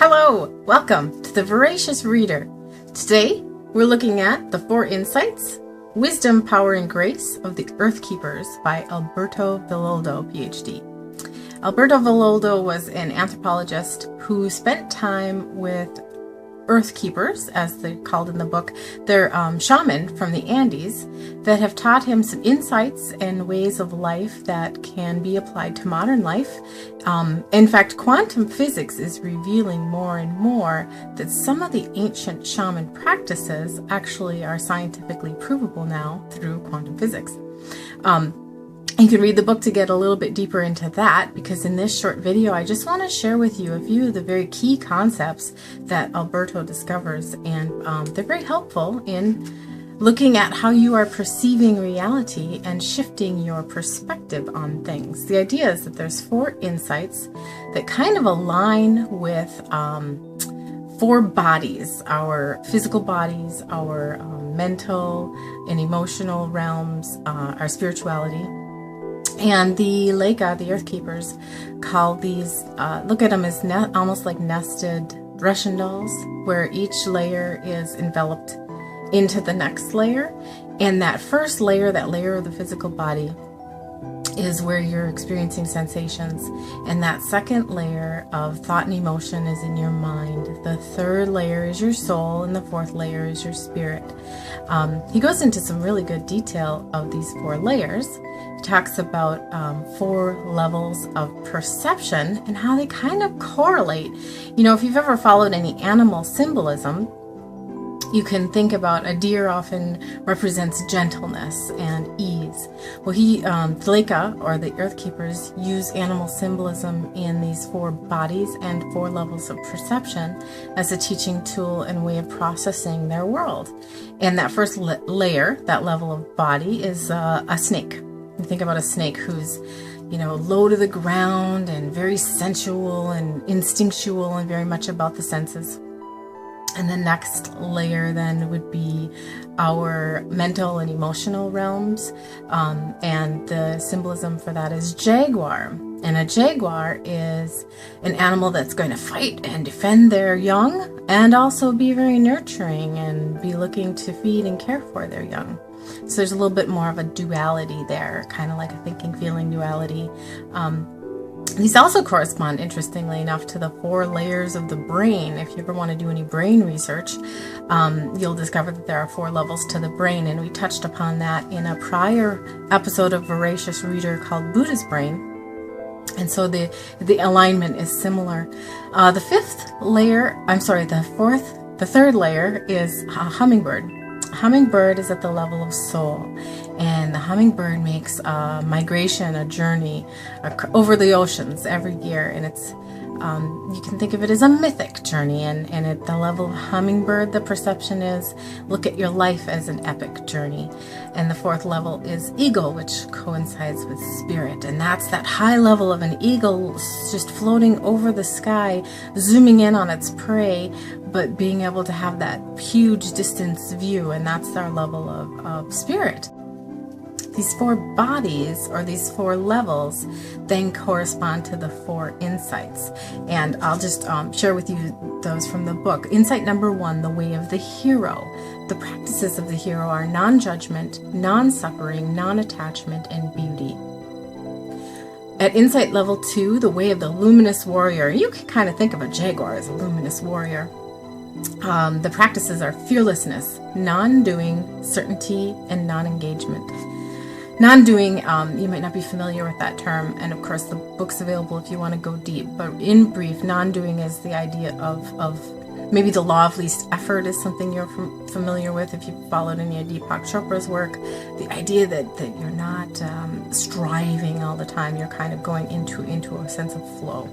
Hello, welcome to the Voracious Reader. Today, we're looking at The Four Insights, Wisdom, Power, and Grace of the Earthkeepers by Alberto Villoldo, Ph.D. Alberto Villoldo was an anthropologist who spent time with Earthkeepers, as they're called in the book. They're shaman from the Andes that have taught him some insights and ways of life that can be applied to modern life. In fact, quantum physics is revealing more and more that some of the ancient shaman practices actually are scientifically provable now through quantum physics. You can read the book to get a little bit deeper into that, because in this short video I just want to share with you a few of the very key concepts that Alberto discovers, and they're very helpful in looking at how you are perceiving reality and shifting your perspective on things. The idea is that there's four insights that kind of align with four bodies: our physical bodies, our mental and emotional realms, our spirituality. And the Leica, the Earthkeepers, call these, look at them as almost like nested Russian dolls, where each layer is enveloped into the next layer. And that first layer, that layer of the physical body, is where you're experiencing sensations. And that second layer of thought and emotion is in your mind. The third layer is your soul, and the fourth layer is your spirit. He goes into some really good detail of these four layers. He talks about four levels of perception and how they kind of correlate. You know, if you've ever followed any animal symbolism, you can think about a deer often represents gentleness and ease. Well, Leica, or the Earthkeepers, use animal symbolism in these four bodies and four levels of perception as a teaching tool and way of processing their world. And that first layer, that level of body, is a snake. You think about a snake who's, you know, low to the ground and very sensual and instinctual and very much about the senses. And the next layer then would be our mental and emotional realms. And the symbolism for that is jaguar. And a jaguar is an animal that's going to fight and defend their young, and also be very nurturing and be looking to feed and care for their young. So there's a little bit more of a duality there, kind of like a thinking, feeling duality. These also correspond, interestingly enough, to the four layers of the brain. If you ever want to do any brain research, you'll discover that there are four levels to the brain, and we touched upon that in a prior episode of Voracious Reader called Buddha's Brain. And so the alignment is similar. The third layer is a hummingbird. Hummingbird is at the level of soul, and the hummingbird makes a migration, a journey over the oceans every year, and it's you can think of it as a mythic journey. And at the level of hummingbird, the perception is look at your life as an epic journey. And the fourth level is eagle, which coincides with spirit, and that's that high level of an eagle just floating over the sky, zooming in on its prey, but being able to have that huge distance view, and that's our level of spirit. These four bodies, or these four levels, then correspond to the four insights. And I'll just share with you those from the book. Insight number one, the way of the hero. The practices of the hero are non-judgment, non-suffering, non-attachment, and beauty. At insight level two, the way of the luminous warrior. You can kind of think of a jaguar as a luminous warrior. The practices are fearlessness, non-doing, certainty, and non-engagement. Non-doing, you might not be familiar with that term, and of course the book's available if you want to go deep, but in brief, non-doing is the idea of maybe the law of least effort is something you're familiar with if you've followed any of Deepak Chopra's work. The idea that you're not striving all the time, you're kind of going into a sense of flow.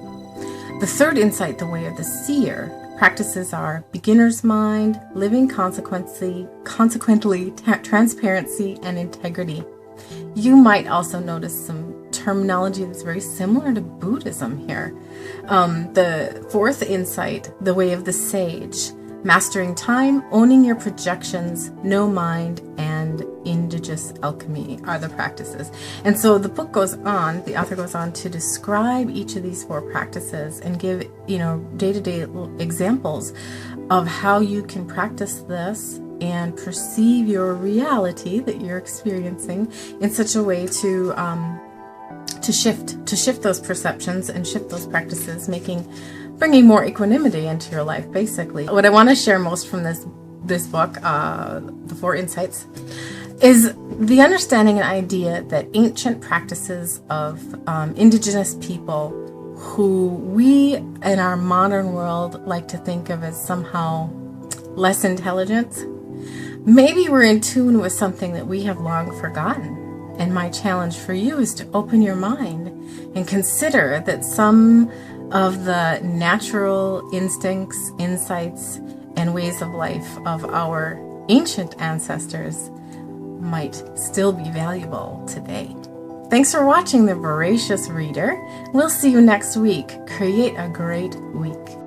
The third insight, the way of the seer. Practices are beginner's mind, living consequently, transparency, and integrity. You might also notice some terminology that's very similar to Buddhism here. The fourth insight, the way of the sage. Mastering time, owning your projections, no mind, and individuality. religious alchemy are the practices. And so the book goes on, the author goes on to describe each of these 4 practices and give, day-to-day examples of how you can practice this and perceive your reality that you're experiencing in such a way to shift those perceptions and shift those practices, bringing more equanimity into your life, basically. What I want to share most from this book, The 4 Insights, is the understanding and idea that ancient practices of indigenous people who we in our modern world like to think of as somehow less intelligent, maybe we're in tune with something that we have long forgotten. And my challenge for you is to open your mind and consider that some of the natural instincts, insights, and ways of life of our ancient ancestors might still be valuable today. Thanks for watching The Voracious Reader. We'll see you next week. Create a great week.